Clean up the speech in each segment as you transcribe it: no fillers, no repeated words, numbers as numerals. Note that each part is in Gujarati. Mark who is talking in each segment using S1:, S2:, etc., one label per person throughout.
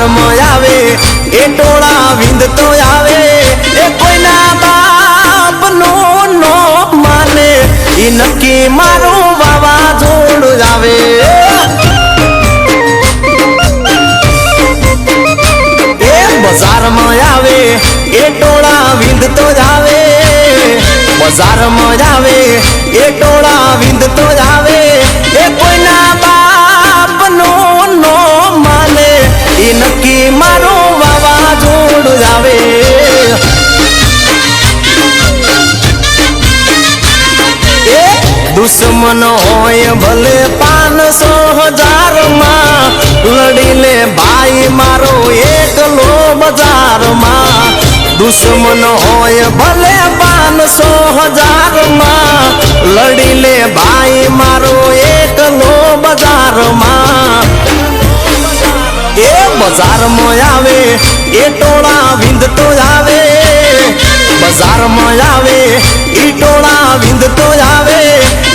S1: બજારમાં આવે એ ટોળા વિંદતો આવે એ કોઈના બાપનું નો માને એ નક્કી મારું વાવાઝોડું આવે એ બજારમાં આવે એ ટોળા વિંદતો જ આવે બજારમાં આવે એ ટોળા વિંદતો જ આવે એ કોઈના બાપનું નો માને એ નક્કી મારું વાવાઝોડું જ આવે એ દુશ્મન હોય ભલે 500,000 માં લડી લે ભાઈ મારો એકલો બજારમાં દુશ્મન હોય ભલે 500,000 માં લડી લે ભાઈ મારો એકલો બજારમાં એ બજારમાં આવે એ ટોળા વિંદતો જ આવે બજારમાં આવે એ ટોળા વિંદતો જ આવે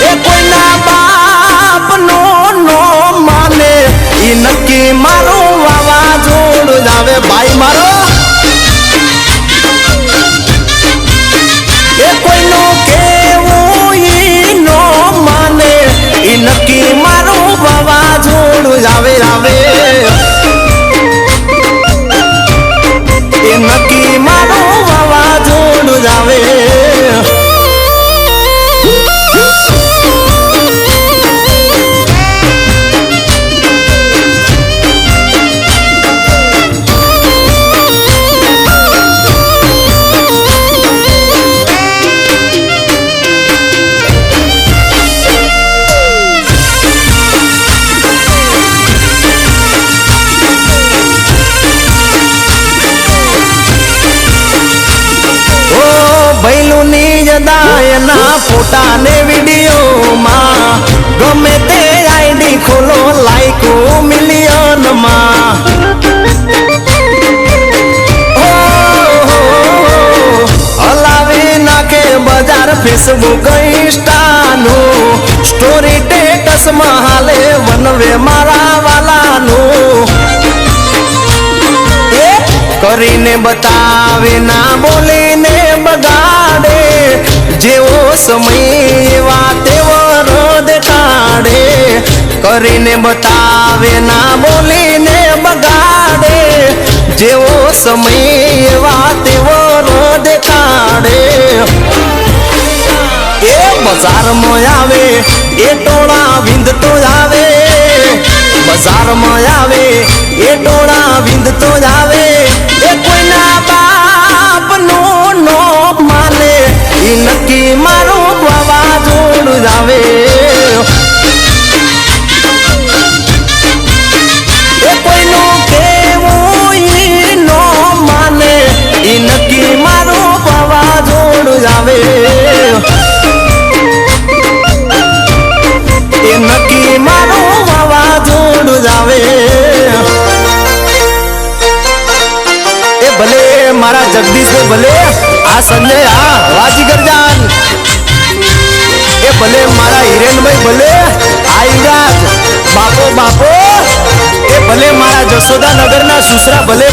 S1: એ કોઈના બાપનો નો માને એ નક્કી મારું વાવાઝોડું જ આવે ભાઈ મારો એ કોઈનું કેવું ઈ નો માને એ નક્કી મારું વાવાઝોડું જ આવે એ નક્કી મારું વાવાઝોડું જ આવે દાયના ફોટા ને વિડીયોમાં ગમે તે આઈડી ખોલો લાઈકો મિલિયનમાં હલાવી નાખે બજાર ફેસબુક ઇન્સ્ટાનું સ્ટોરી સ્ટેટસમાં હાલે વનવે મારા વાલાનું કરીને બતાવે ના બોલીને બગાડે જેવો સમય એવા તેવો રોદ કાઢે કરીને બતાવે ના બોલીને બગાડે જેવો સમય એવા તેવો રોદ કાઢે એ બજારમાં આવે એ ટોળા વિંદતો જ આવે બજારમાં આવે એ ટોળા વિંદતો જ આવે એ કોઈના બાપનું નો માને એ નક્કી મારું વાવાઝોડું જ આવે એ કોઈનું કેવું ઈ નો માને એ નક્કી મારું વાવાઝોડું જ આવે એ નક્કી મારું વાવાઝોડું જ આવે એ ભલે મારા જગદીશભાઈ ભલે આ સંજય હા વાજીગર જાન એ ભલે મારા હિરેનભાઈ ભલે આ ઈરાજ બાપો એ ભલે મારા જશોદાનગરના સુસરા ભલે